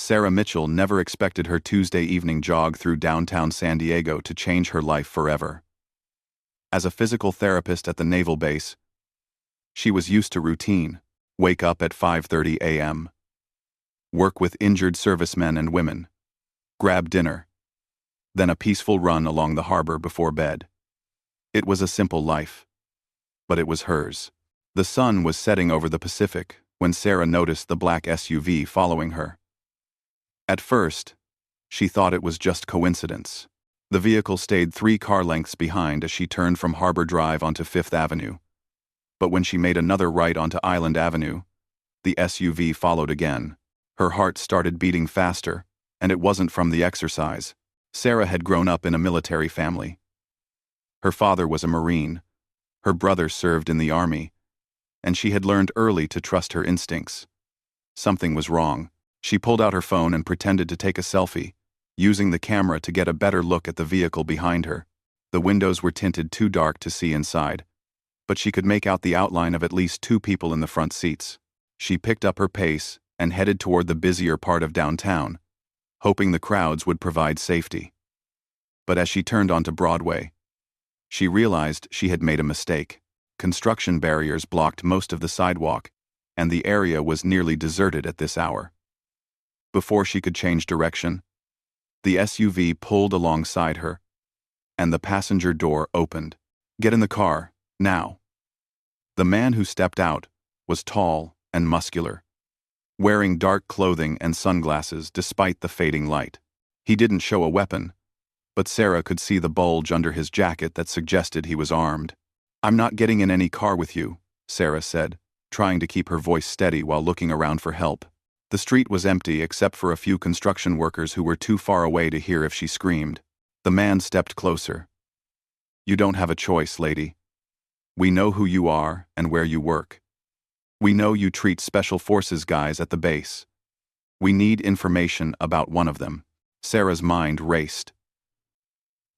Sarah Mitchell never expected her Tuesday evening jog through downtown San Diego to change her life forever. As a physical therapist at the naval base, she was used to routine: wake up at 5:30 a.m., work with injured servicemen and women, grab dinner, then a peaceful run along the harbor before bed. It was a simple life, but it was hers. The sun was setting over the Pacific when Sarah noticed the black SUV following her. At first, she thought it was just coincidence. The vehicle stayed 3 car lengths behind as she turned from Harbor Drive onto Fifth Avenue. But when she made another right onto Island Avenue, the SUV followed again. Her heart started beating faster, and it wasn't from the exercise. Sarah had grown up in a military family. Her father was a Marine, her brother served in the Army, and she had learned early to trust her instincts. Something was wrong. She pulled out her phone and pretended to take a selfie, using the camera to get a better look at the vehicle behind her. The windows were tinted too dark to see inside, but she could make out the outline of at least 2 people in the front seats. She picked up her pace and headed toward the busier part of downtown, hoping the crowds would provide safety. But as she turned onto Broadway, she realized she had made a mistake. Construction barriers blocked most of the sidewalk, and the area was nearly deserted at this hour. Before she could change direction, the SUV pulled alongside her, and the passenger door opened. "Get in the car, now." The man who stepped out was tall and muscular, wearing dark clothing and sunglasses despite the fading light. He didn't show a weapon, but Sarah could see the bulge under his jacket that suggested he was armed. "I'm not getting in any car with you," Sarah said, trying to keep her voice steady while looking around for help. The street was empty except for a few construction workers who were too far away to hear if she screamed. The man stepped closer. "You don't have a choice, lady. We know who you are and where you work. We know you treat special forces guys at the base. We need information about one of them." Sarah's mind raced.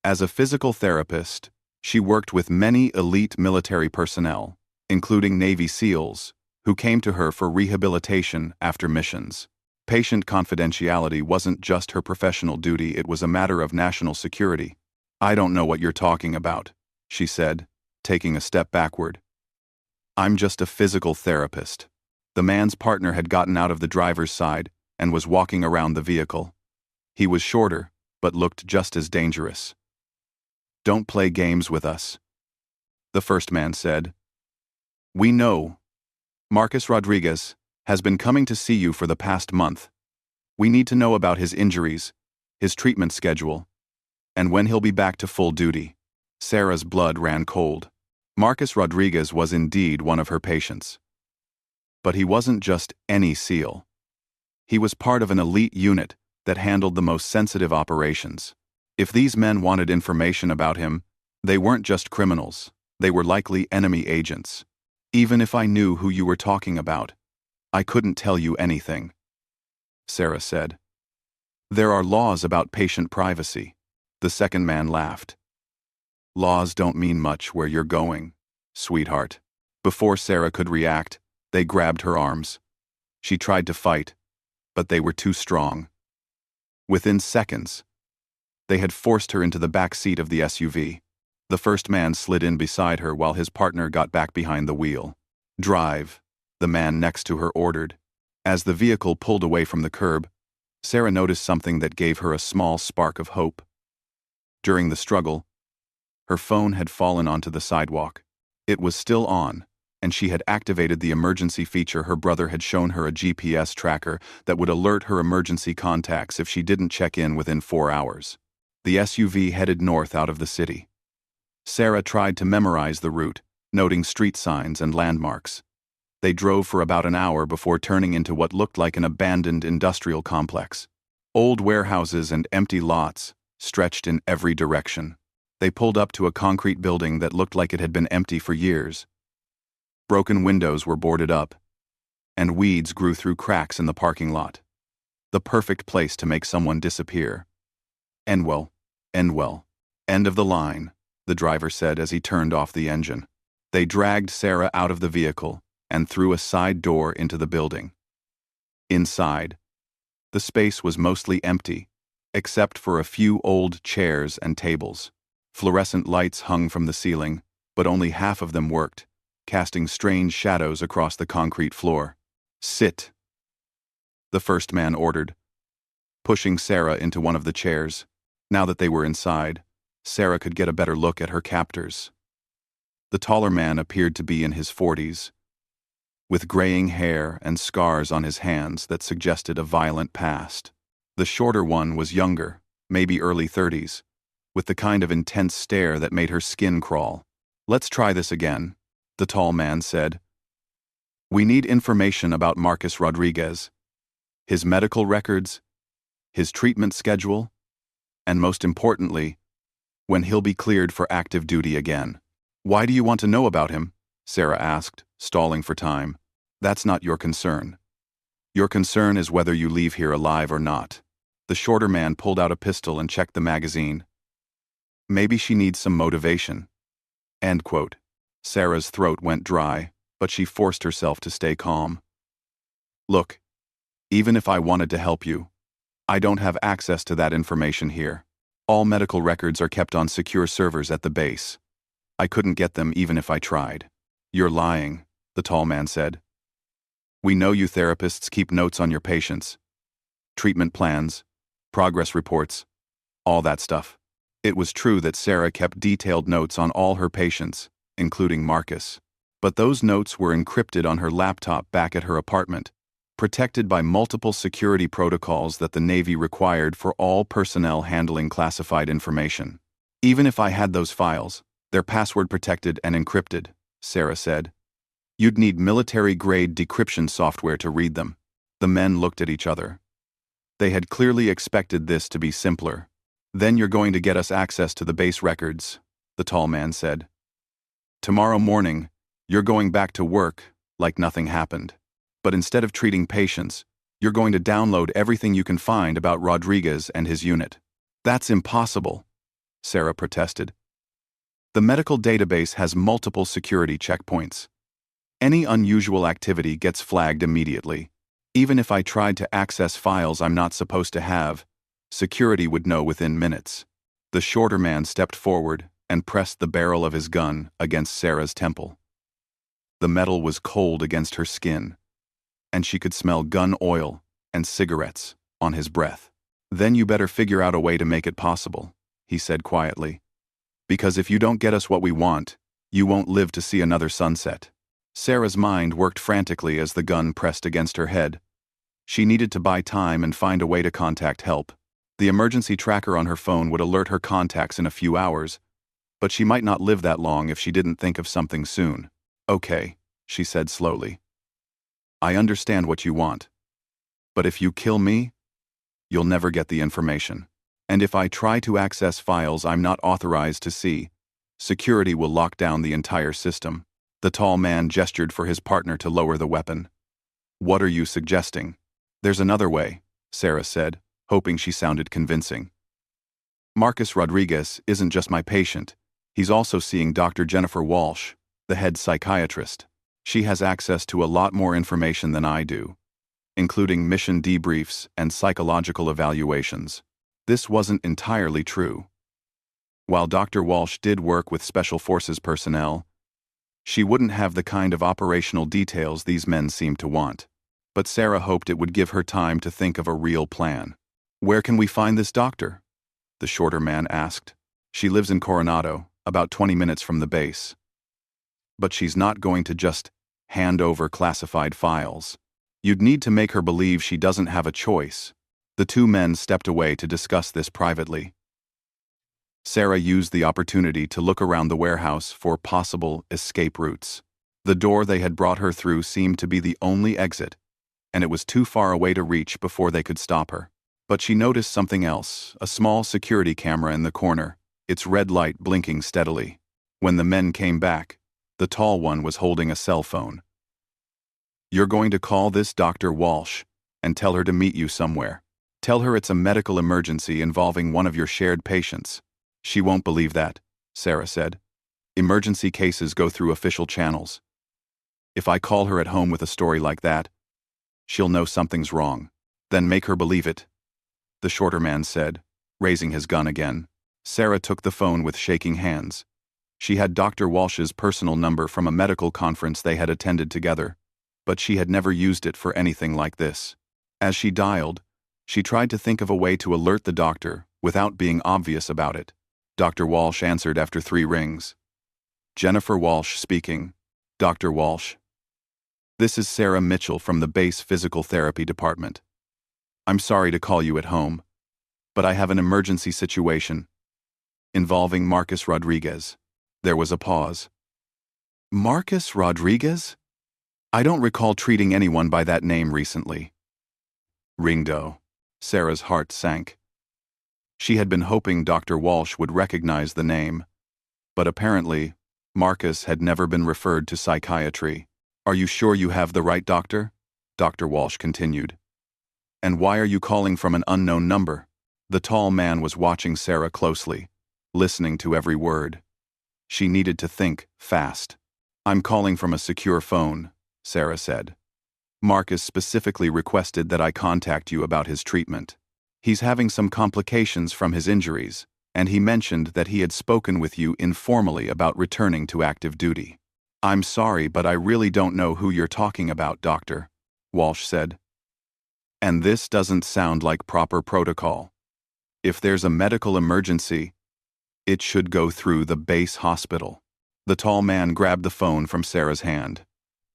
As a physical therapist, she worked with many elite military personnel, including Navy SEALs, who came to her for rehabilitation after missions. Patient confidentiality wasn't just her professional duty, it was a matter of national security. "I don't know what you're talking about," she said, taking a step backward. "I'm just a physical therapist." The man's partner had gotten out of the driver's side and was walking around the vehicle. He was shorter, but looked just as dangerous. "Don't play games with us," the first man said. "We know Marcus Rodriguez has been coming to see you for the past month. We need to know about his injuries, his treatment schedule, and when he'll be back to full duty." Sarah's blood ran cold. Marcus Rodriguez was indeed one of her patients. But he wasn't just any SEAL. He was part of an elite unit that handled the most sensitive operations. If these men wanted information about him, they weren't just criminals, they were likely enemy agents. "Even if I knew who you were talking about, I couldn't tell you anything," Sarah said. "There are laws about patient privacy." The second man laughed. "Laws don't mean much where you're going, sweetheart." Before Sarah could react, they grabbed her arms. She tried to fight, but they were too strong. Within seconds, they had forced her into the back seat of the SUV. The first man slid in beside her while his partner got back behind the wheel. "Drive," the man next to her ordered. As the vehicle pulled away from the curb, Sarah noticed something that gave her a small spark of hope. During the struggle, her phone had fallen onto the sidewalk. It was still on, and she had activated the emergency feature. Her brother had shown her a GPS tracker that would alert her emergency contacts if she didn't check in within 4 hours. The SUV headed north out of the city. Sarah tried to memorize the route, noting street signs and landmarks. They drove for about an hour before turning into what looked like an abandoned industrial complex. Old warehouses and empty lots stretched in every direction. They pulled up to a concrete building that looked like it had been empty for years. Broken windows were boarded up, and weeds grew through cracks in the parking lot. The perfect place to make someone disappear. "Enwell, end of the line," the driver said as he turned off the engine. They dragged Sarah out of the vehicle and through a side door into the building. Inside, The space was mostly empty, except for a few old chairs and tables. Fluorescent lights hung from the ceiling, but only half of them worked, casting strange shadows across the concrete floor. "Sit," the first man ordered, pushing Sarah into one of the chairs. Now that they were inside, Sarah could get a better look at her captors. The taller man appeared to be in his 40s, with graying hair and scars on his hands that suggested a violent past. The shorter one was younger, maybe early 30s, with the kind of intense stare that made her skin crawl. "Let's try this again," the tall man said. "We need information about Marcus Rodriguez, his medical records, his treatment schedule, and most importantly, when he'll be cleared for active duty again." "Why do you want to know about him?" Sarah asked, stalling for time. "That's not your concern. Your concern is whether you leave here alive or not." The shorter man pulled out a pistol and checked the magazine. "Maybe she needs some motivation." End quote. Sarah's throat went dry, but she forced herself to stay calm. "Look, even if I wanted to help you, I don't have access to that information here. All medical records are kept on secure servers at the base. I couldn't get them even if I tried." "You're lying," the tall man said. "We know you therapists keep notes on your patients. Treatment plans, progress reports, all that stuff." It was true that Sarah kept detailed notes on all her patients, including Marcus. But those notes were encrypted on her laptop back at her apartment, protected by multiple security protocols that the Navy required for all personnel handling classified information. "Even if I had those files, they're password protected and encrypted," Sarah said. "You'd need military-grade decryption software to read them." The men looked at each other. They had clearly expected this to be simpler. "Then you're going to get us access to the base records," the tall man said. "Tomorrow morning, you're going back to work like nothing happened. But instead of treating patients, you're going to download everything you can find about Rodriguez and his unit." "That's impossible," Sarah protested. "The medical database has multiple security checkpoints. Any unusual activity gets flagged immediately. Even if I tried to access files I'm not supposed to have, security would know within minutes." The shorter man stepped forward and pressed the barrel of his gun against Sarah's temple. The metal was cold against her skin, and she could smell gun oil and cigarettes on his breath. "Then you better figure out a way to make it possible," he said quietly. "Because if you don't get us what we want, you won't live to see another sunset." Sarah's mind worked frantically as the gun pressed against her head. She needed to buy time and find a way to contact help. The emergency tracker on her phone would alert her contacts in a few hours, but she might not live that long if she didn't think of something soon. "Okay," she said slowly. "I understand what you want. But if you kill me, you'll never get the information. And if I try to access files I'm not authorized to see, security will lock down the entire system." The tall man gestured for his partner to lower the weapon. "What are you suggesting?" "There's another way," Sarah said, hoping she sounded convincing. "Marcus Rodriguez isn't just my patient. He's also seeing Dr. Jennifer Walsh, the head psychiatrist. She has access to a lot more information than I do, including mission debriefs and psychological evaluations." This wasn't entirely true. While Dr. Walsh did work with Special Forces personnel, she wouldn't have the kind of operational details these men seemed to want. But Sarah hoped it would give her time to think of a real plan. "Where can we find this doctor?" the shorter man asked. "She lives in Coronado, about 20 minutes from the base. But she's not going to just hand over classified files. You'd need to make her believe she doesn't have a choice." The two men stepped away to discuss this privately. Sarah used the opportunity to look around the warehouse for possible escape routes. The door they had brought her through seemed to be the only exit, and it was too far away to reach before they could stop her. But she noticed something else, a small security camera in the corner, its red light blinking steadily. When the men came back, the tall one was holding a cell phone. "You're going to call this Dr. Walsh and tell her to meet you somewhere. Tell her it's a medical emergency involving one of your shared patients." "She won't believe that," Sarah said. "Emergency cases go through official channels. If I call her at home with a story like that, she'll know something's wrong." Then make her believe it, the shorter man said, raising his gun again. Sarah took the phone with shaking hands. She had Dr. Walsh's personal number from a medical conference they had attended together, but she had never used it for anything like this. As she dialed, she tried to think of a way to alert the doctor without being obvious about it. Dr. Walsh answered after 3 rings. Jennifer Walsh speaking. Dr. Walsh. This is Sarah Mitchell from the base physical therapy department. I'm sorry to call you at home, but I have an emergency situation involving Marcus Rodriguez. There was a pause. Marcus Rodriguez? I don't recall treating anyone by that name recently. Ringo. Sarah's heart sank. She had been hoping Dr. Walsh would recognize the name, but apparently, Marcus had never been referred to psychiatry. Are you sure you have the right doctor? Dr. Walsh continued. And why are you calling from an unknown number? The tall man was watching Sarah closely, listening to every word. She needed to think fast. I'm calling from a secure phone, Sarah said. Marcus specifically requested that I contact you about his treatment. He's having some complications from his injuries, and he mentioned that he had spoken with you informally about returning to active duty. I'm sorry, but I really don't know who you're talking about, Doctor, Walsh said. And this doesn't sound like proper protocol. If there's a medical emergency, it should go through the base hospital. The tall man grabbed the phone from Sarah's hand.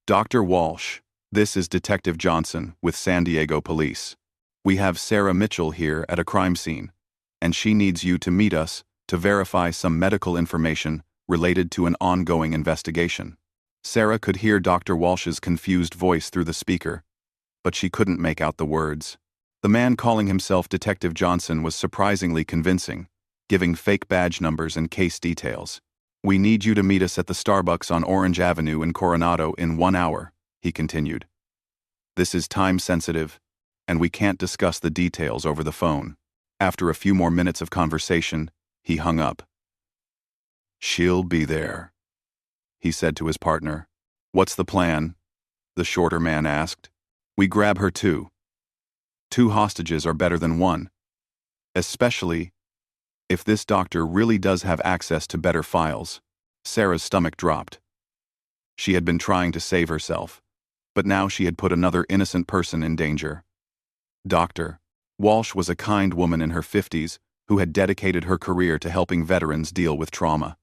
Dr. Walsh, this is Detective Johnson with San Diego Police. We have Sarah Mitchell here at a crime scene, and she needs you to meet us to verify some medical information related to an ongoing investigation. Sarah could hear Dr. Walsh's confused voice through the speaker, but she couldn't make out the words. The man calling himself Detective Johnson was surprisingly convincing, giving fake badge numbers and case details. We need you to meet us at the Starbucks on Orange Avenue in Coronado in 1 hour, he continued. This is time-sensitive, and we can't discuss the details over the phone. After a few more minutes of conversation, he hung up. She'll be there, he said to his partner. What's the plan? The shorter man asked. We grab her too. 2 hostages are better than 1. Especially if this doctor really does have access to better files. Sarah's stomach dropped. She had been trying to save herself, but now she had put another innocent person in danger. Dr. Walsh was a kind woman in her 50s who had dedicated her career to helping veterans deal with trauma.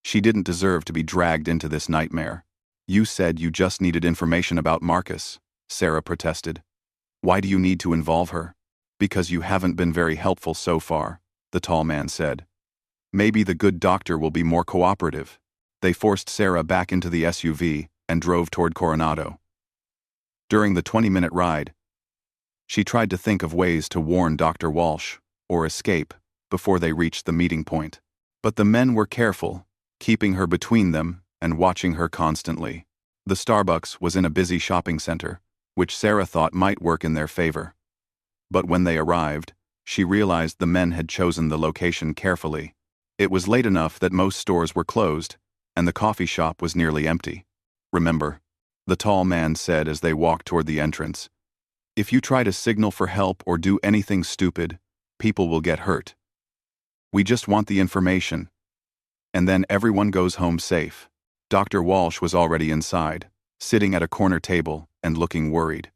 She didn't deserve to be dragged into this nightmare. You said you just needed information about Marcus, Sarah protested. Why do you need to involve her? Because you haven't been very helpful so far, the tall man said. Maybe the good doctor will be more cooperative. They forced Sarah back into the SUV and drove toward Coronado. During the 20-minute ride, she tried to think of ways to warn Dr. Walsh or escape before they reached the meeting point. But the men were careful, keeping her between them and watching her constantly. The Starbucks was in a busy shopping center, which Sarah thought might work in their favor. But when they arrived, she realized the men had chosen the location carefully. It was late enough that most stores were closed, and the coffee shop was nearly empty. Remember, the tall man said as they walked toward the entrance, if you try to signal for help or do anything stupid, people will get hurt. We just want the information. And then everyone goes home safe. Dr. Walsh was already inside, sitting at a corner table and looking worried.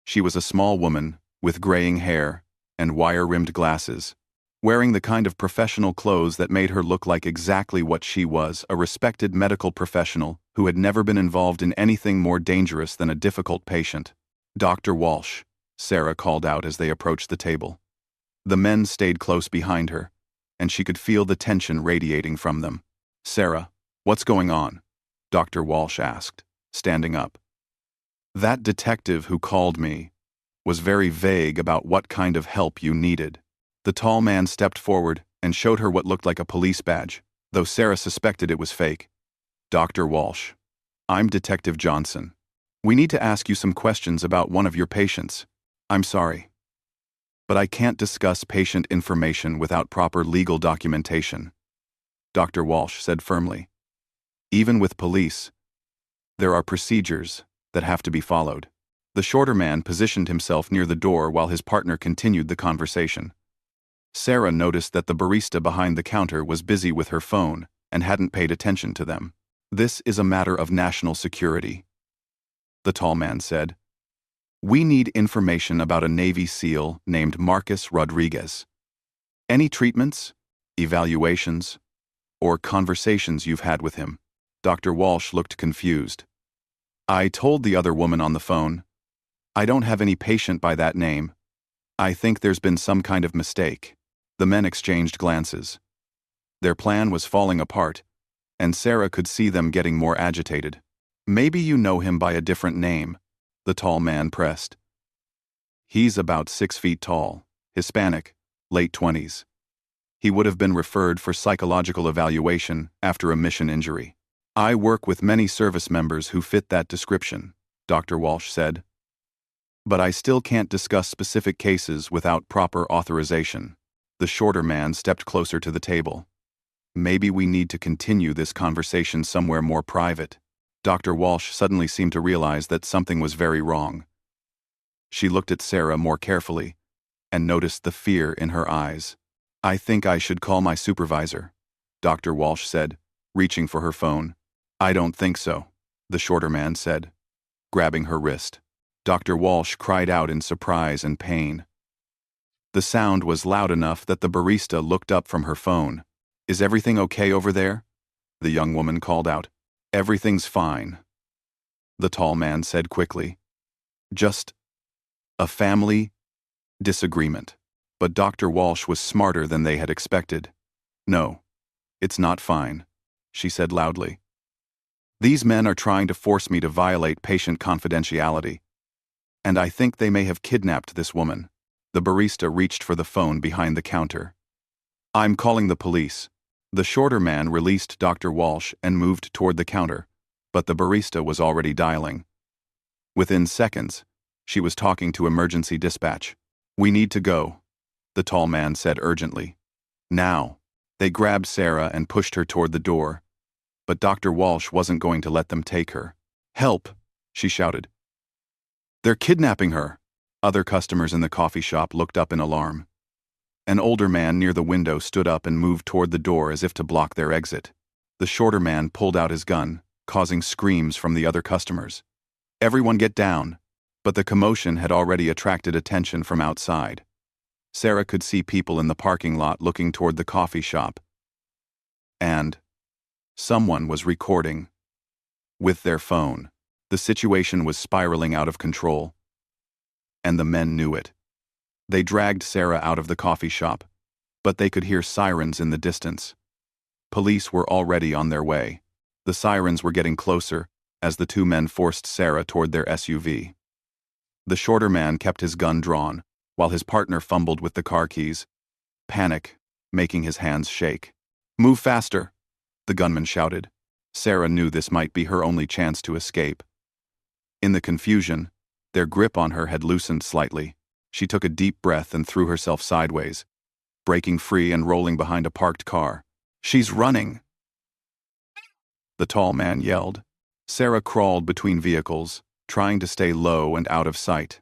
She was a small woman with graying hair and wire-rimmed glasses, wearing the kind of professional clothes that made her look like exactly what she was, a respected medical professional who had never been involved in anything more dangerous than a difficult patient. Dr. Walsh, Sarah called out as they approached the table. The men stayed close behind her, and she could feel the tension radiating from them. Sarah, what's going on? Dr. Walsh asked, standing up. That detective who called me was very vague about what kind of help you needed. The tall man stepped forward and showed her what looked like a police badge, though Sarah suspected it was fake. Dr. Walsh, I'm Detective Johnson. We need to ask you some questions about one of your patients. I'm sorry, but I can't discuss patient information without proper legal documentation, Dr. Walsh said firmly. Even with police, there are procedures that have to be followed. The shorter man positioned himself near the door while his partner continued the conversation. Sarah noticed that the barista behind the counter was busy with her phone and hadn't paid attention to them. "This is a matter of national security," the tall man said. "We need information about a Navy SEAL named Marcus Rodriguez. Any treatments, evaluations, or conversations you've had with him?" Dr. Walsh looked confused. "I told the other woman on the phone, I don't have any patient by that name. I think there's been some kind of mistake." The men exchanged glances. Their plan was falling apart, and Sarah could see them getting more agitated. "Maybe you know him by a different name," the tall man pressed. "He's about 6 feet tall, Hispanic, late 20s. He would have been referred for psychological evaluation after a mission injury." "I work with many service members who fit that description," Dr. Walsh said. "But I still can't discuss specific cases without proper authorization." The shorter man stepped closer to the table. "Maybe we need to continue this conversation somewhere more private." Dr. Walsh suddenly seemed to realize that something was very wrong. She looked at Sarah more carefully and noticed the fear in her eyes. "I think I should call my supervisor," Dr. Walsh said, reaching for her phone. "I don't think so," the shorter man said, grabbing her wrist. Dr. Walsh cried out in surprise and pain. The sound was loud enough that the barista looked up from her phone. "Is everything okay over there?" the young woman called out. "Everything's fine," the tall man said quickly. "Just a family disagreement." But Dr. Walsh was smarter than they had expected. "No, it's not fine," she said loudly. "These men are trying to force me to violate patient confidentiality, and I think they may have kidnapped this woman." The barista reached for the phone behind the counter. "I'm calling the police." The shorter man released Dr. Walsh and moved toward the counter, but the barista was already dialing. Within seconds, she was talking to emergency dispatch. "We need to go," the tall man said urgently. "Now." They grabbed Sarah and pushed her toward the door, but Dr. Walsh wasn't going to let them take her. "Help!" she shouted. "They're kidnapping her!" Other customers in the coffee shop looked up in alarm. An older man near the window stood up and moved toward the door as if to block their exit. The shorter man pulled out his gun, causing screams from the other customers. "Everyone get down!" But the commotion had already attracted attention from outside. Sarah could see people in the parking lot looking toward the coffee shop. And someone was recording with their phone. The situation was spiraling out of control, and the men knew it. They dragged Sarah out of the coffee shop, but they could hear sirens in the distance. Police were already on their way. The sirens were getting closer as the two men forced Sarah toward their SUV. The shorter man kept his gun drawn, while his partner fumbled with the car keys, panic making his hands shake. "Move faster," the gunman shouted. Sarah knew this might be her only chance to escape. In the confusion, their grip on her had loosened slightly. She took a deep breath and threw herself sideways, breaking free and rolling behind a parked car. "She's running!" the tall man yelled. Sarah crawled between vehicles, trying to stay low and out of sight.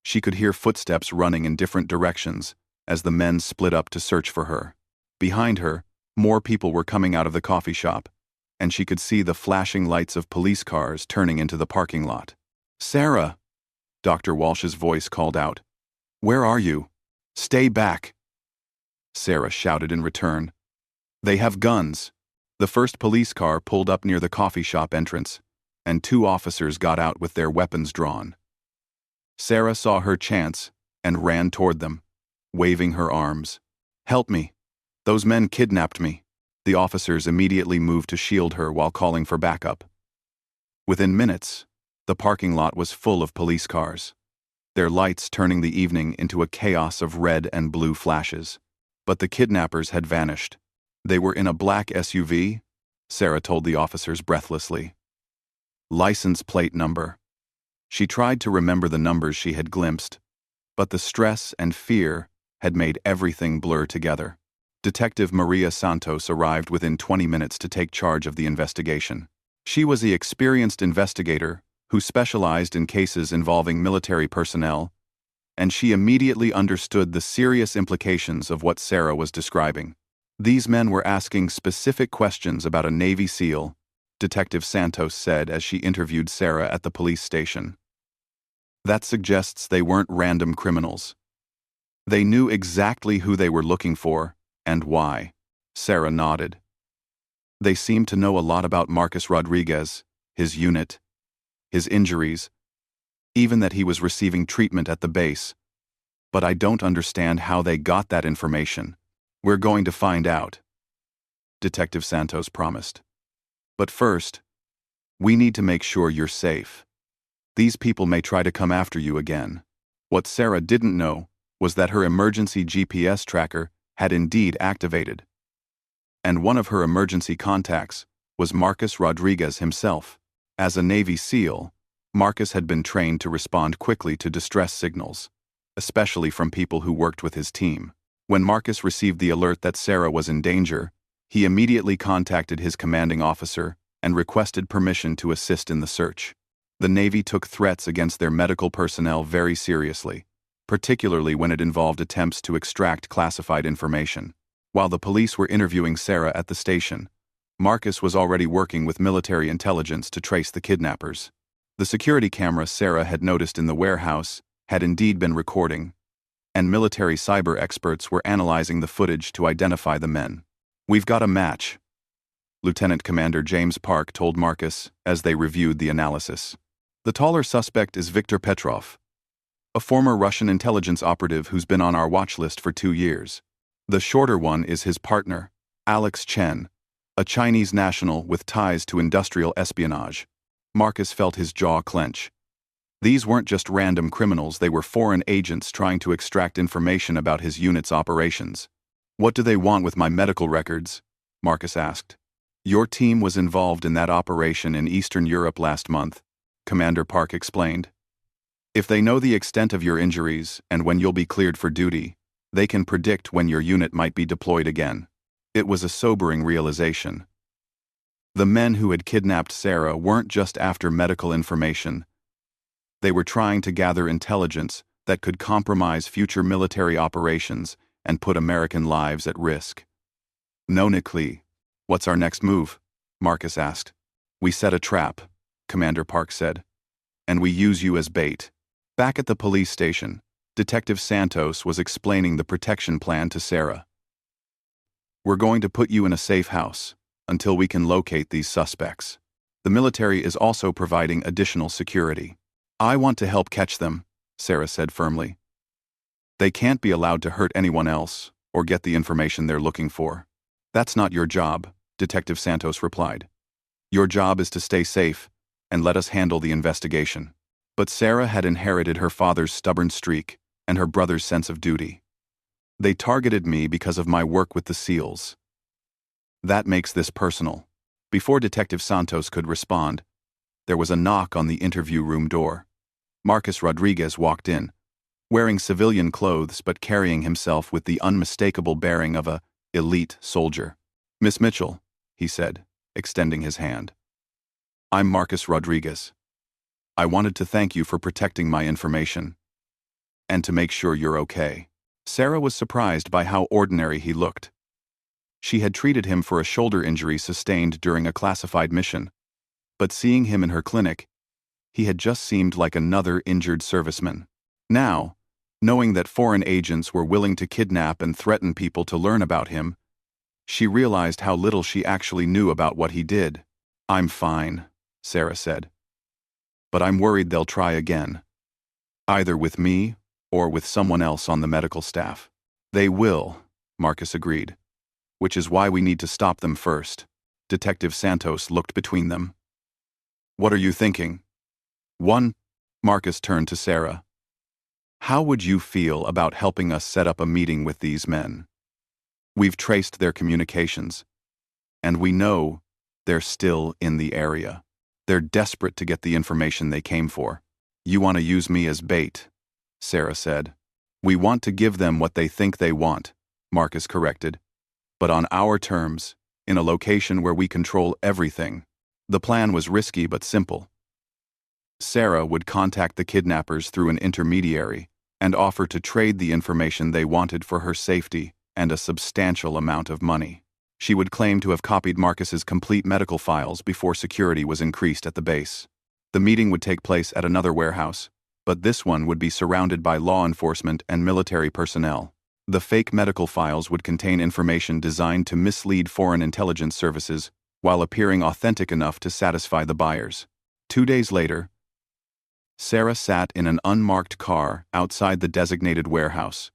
She could hear footsteps running in different directions as the men split up to search for her. Behind her, more people were coming out of the coffee shop, and she could see the flashing lights of police cars turning into the parking lot. "Sarah!" Dr. Walsh's voice called out. "Where are you? Stay back!" Sarah shouted in return. "They have guns!" The first police car pulled up near the coffee shop entrance, and two officers got out with their weapons drawn. Sarah saw her chance and ran toward them, waving her arms. "Help me! Those men kidnapped me!" The officers immediately moved to shield her while calling for backup. Within minutes, the parking lot was full of police cars, their lights turning the evening into a chaos of red and blue flashes. But the kidnappers had vanished. "They were in a black SUV," Sarah told the officers breathlessly. "License plate number." She tried to remember the numbers she had glimpsed, but the stress and fear had made everything blur together. Detective Maria Santos arrived within 20 minutes to take charge of the investigation. She was the experienced investigator who specialized in cases involving military personnel, and she immediately understood the serious implications of what Sarah was describing. These men were asking specific questions about a Navy SEAL, Detective Santos said as she interviewed Sarah at the police station. That suggests they weren't random criminals. They knew exactly who they were looking for and why. Sarah nodded. They seemed to know a lot about Marcus Rodriguez, his unit, his injuries, even that he was receiving treatment at the base. But I don't understand how they got that information. We're going to find out, Detective Santos promised. But first, we need to make sure you're safe. These people may try to come after you again. What Sarah didn't know was that her emergency GPS tracker had indeed activated. And one of her emergency contacts was Marcus Rodriguez himself. As a Navy SEAL, Marcus had been trained to respond quickly to distress signals, especially from people who worked with his team. When Marcus received the alert that Sarah was in danger, he immediately contacted his commanding officer and requested permission to assist in the search. The Navy took threats against their medical personnel very seriously, particularly when it involved attempts to extract classified information. While the police were interviewing Sarah at the station, Marcus was already working with military intelligence to trace the kidnappers. The security camera Sarah had noticed in the warehouse had indeed been recording, and military cyber experts were analyzing the footage to identify the men. "We've got a match," Lieutenant Commander James Park told Marcus as they reviewed the analysis. "The taller suspect is Viktor Petrov, a former Russian intelligence operative who's been on our watch list for 2 years. The shorter one is his partner, Alex Chen, a Chinese national with ties to industrial espionage." Marcus felt his jaw clench. These weren't just random criminals, they were foreign agents trying to extract information about his unit's operations. "What do they want with my medical records?" Marcus asked. "Your team was involved in that operation in Eastern Europe last month," Commander Park explained. "If they know the extent of your injuries and when you'll be cleared for duty, they can predict when your unit might be deployed again." It was a sobering realization. The men who had kidnapped Sarah weren't just after medical information. They were trying to gather intelligence that could compromise future military operations and put American lives at risk. "Nonically, what's our next move?" Marcus asked. "We set a trap," Commander Park said, "and we use you as bait." Back at the police station, Detective Santos was explaining the protection plan to Sarah. "We're going to put you in a safe house until we can locate these suspects. The military is also providing additional security." "I want to help catch them," Sarah said firmly. "They can't be allowed to hurt anyone else or get the information they're looking for." "That's not your job," Detective Santos replied. "Your job is to stay safe and let us handle the investigation." But Sarah had inherited her father's stubborn streak and her brother's sense of duty. "They targeted me because of my work with the SEALs. That makes this personal." Before Detective Santos could respond, there was a knock on the interview room door. Marcus Rodriguez walked in, wearing civilian clothes but carrying himself with the unmistakable bearing of a elite soldier. "Miss Mitchell," he said, extending his hand. "I'm Marcus Rodriguez. I wanted to thank you for protecting my information and to make sure you're okay." Sarah was surprised by how ordinary he looked. She had treated him for a shoulder injury sustained during a classified mission, but seeing him in her clinic, he had just seemed like another injured serviceman. Now, knowing that foreign agents were willing to kidnap and threaten people to learn about him, she realized how little she actually knew about what he did. "I'm fine," Sarah said. "But I'm worried they'll try again. Either with me or with someone else on the medical staff." "They will," Marcus agreed. "Which is why we need to stop them first." Detective Santos looked between them. "What are you thinking?" "1. Marcus turned to Sarah. "How would you feel about helping us set up a meeting with these men? We've traced their communications, and we know they're still in the area. They're desperate to get the information they came for." "You want to use me as bait," Sarah said. "We want to give them what they think they want," Marcus corrected. "But on our terms, in a location where we control everything." The plan was risky but simple. Sarah would contact the kidnappers through an intermediary and offer to trade the information they wanted for her safety and a substantial amount of money. She would claim to have copied Marcus's complete medical files before security was increased at the base. The meeting would take place at another warehouse, but this one would be surrounded by law enforcement and military personnel. The fake medical files would contain information designed to mislead foreign intelligence services while appearing authentic enough to satisfy the buyers. 2 days later, Sarah sat in an unmarked car outside the designated warehouse,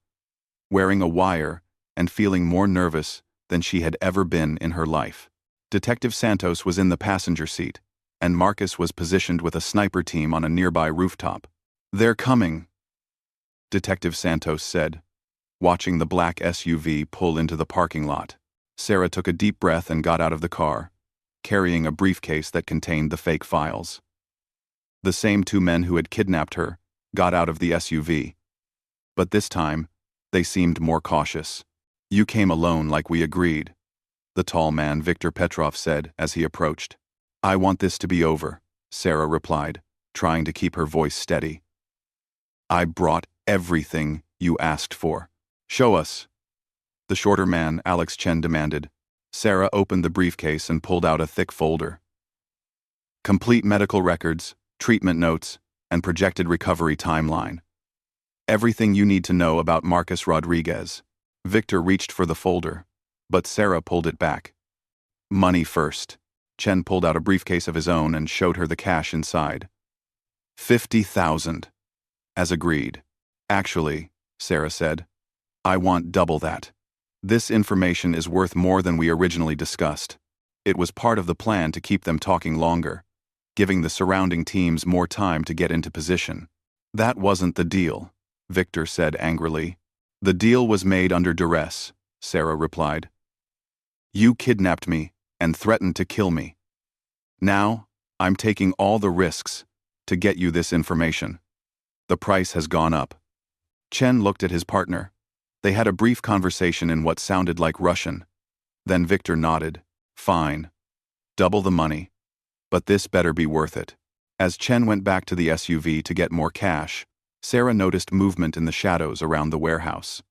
wearing a wire and feeling more nervous than she had ever been in her life. Detective Santos was in the passenger seat, and Marcus was positioned with a sniper team on a nearby rooftop. "They're coming," Detective Santos said, watching the black SUV pull into the parking lot. Sarah took a deep breath and got out of the car, carrying a briefcase that contained the fake files. The same 2 men who had kidnapped her got out of the SUV. But this time, they seemed more cautious. "You came alone like we agreed," the tall man Viktor Petrov said as he approached. "I want this to be over," Sarah replied, trying to keep her voice steady. "I brought everything you asked for. Show us," the shorter man, Alex Chen, demanded. Sarah opened the briefcase and pulled out a thick folder. Complete medical records, treatment notes, and projected recovery timeline. Everything you need to know about Marcus Rodriguez. Victor reached for the folder, but Sarah pulled it back. "Money first." Chen pulled out a briefcase of his own and showed her the cash inside. 50,000. As agreed. "Actually," Sarah said, "I want double that. This information is worth more than we originally discussed." It was part of the plan to keep them talking longer, giving the surrounding teams more time to get into position. "That wasn't the deal," Victor said angrily. "The deal was made under duress," Sarah replied. "You kidnapped me and threatened to kill me. Now, I'm taking all the risks to get you this information. The price has gone up." Chen looked at his partner. They had a brief conversation in what sounded like Russian. Then Victor nodded. "Fine. Double the money. But this better be worth it." As Chen went back to the SUV to get more cash, Sarah noticed movement in the shadows around the warehouse.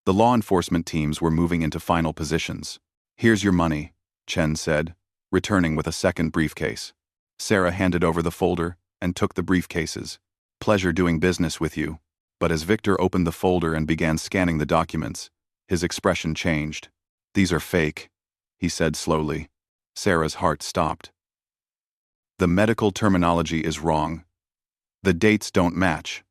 The law enforcement teams were moving into final positions. "Here's your money," Chen said, returning with a second briefcase. Sarah handed over the folder and took the briefcases. "Pleasure doing business with you." But as Victor opened the folder and began scanning the documents, his expression changed. "These are fake," he said slowly. Sarah's heart stopped. "The medical terminology is wrong. The dates don't match.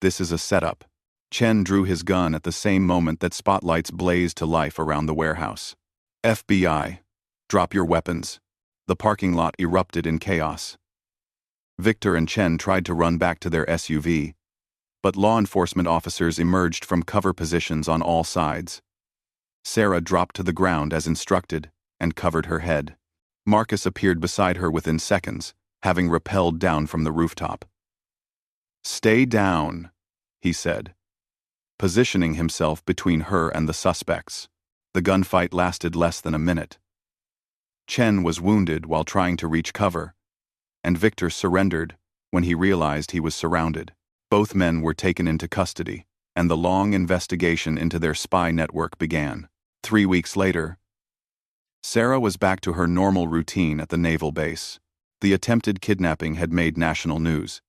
This is a setup." Chen drew his gun at the same moment that spotlights blazed to life around the warehouse. "FBI, drop your weapons." The parking lot erupted in chaos. Victor and Chen tried to run back to their SUV, but law enforcement officers emerged from cover positions on all sides. Sarah dropped to the ground as instructed and covered her head. Marcus appeared beside her within seconds, having rappelled down from the rooftop. "Stay down," he said, positioning himself between her and the suspects. The gunfight lasted less than a minute. Chen was wounded while trying to reach cover, and Victor surrendered when he realized he was surrounded. Both men were taken into custody, and the long investigation into their spy network began. 3 weeks later, Sarah was back to her normal routine at the naval base. The attempted kidnapping had made national news,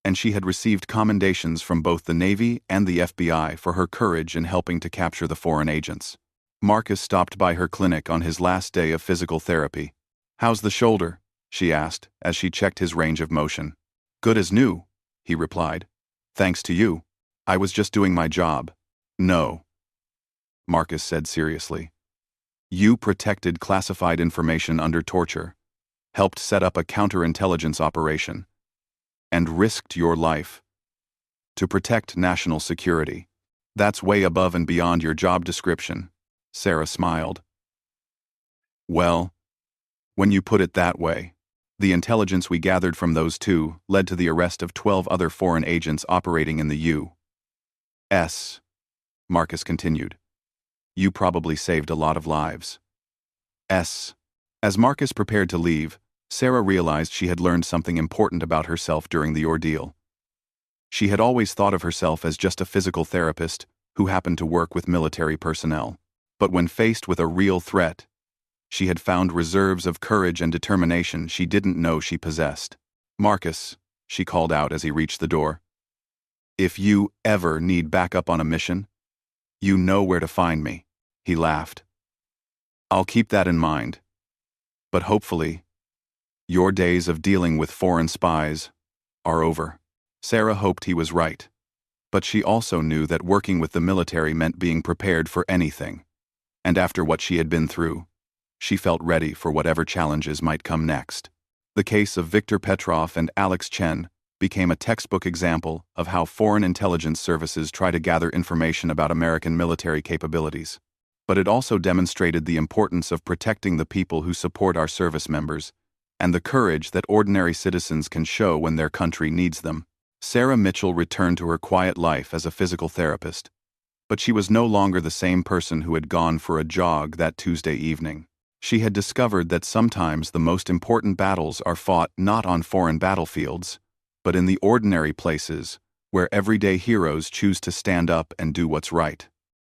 and she had received commendations from both the Navy and the FBI for her courage in helping to capture the foreign agents. Marcus stopped by her clinic on his last day of physical therapy. "How's the shoulder?" she asked as she checked his range of motion. "Good as new," he replied. "Thanks to you. I was just doing my job." "No," Marcus said seriously. "You protected classified information under torture, helped set up a counterintelligence operation, and risked your life to protect national security. That's way above and beyond your job description," Sarah smiled. "Well, when you put it that way, the intelligence we gathered from those 2 led to the arrest of 12 other foreign agents operating in the U.S., Marcus continued. "You probably saved a lot of lives." As Marcus prepared to leave, Sarah realized she had learned something important about herself during the ordeal. She had always thought of herself as just a physical therapist who happened to work with military personnel. But when faced with a real threat, she had found reserves of courage and determination she didn't know she possessed. "Marcus," she called out as he reached the door. "If you ever need backup on a mission, you know where to find me." He laughed. "I'll keep that in mind. But hopefully, your days of dealing with foreign spies are over." Sarah hoped he was right. But she also knew that working with the military meant being prepared for anything. And after what she had been through, she felt ready for whatever challenges might come next. The case of Viktor Petrov and Alex Chen became a textbook example of how foreign intelligence services try to gather information about American military capabilities. But it also demonstrated the importance of protecting the people who support our service members, and the courage that ordinary citizens can show when their country needs them. Sarah Mitchell returned to her quiet life as a physical therapist, but she was no longer the same person who had gone for a jog that Tuesday evening. She had discovered that sometimes the most important battles are fought not on foreign battlefields, but in the ordinary places where everyday heroes choose to stand up and do what's right.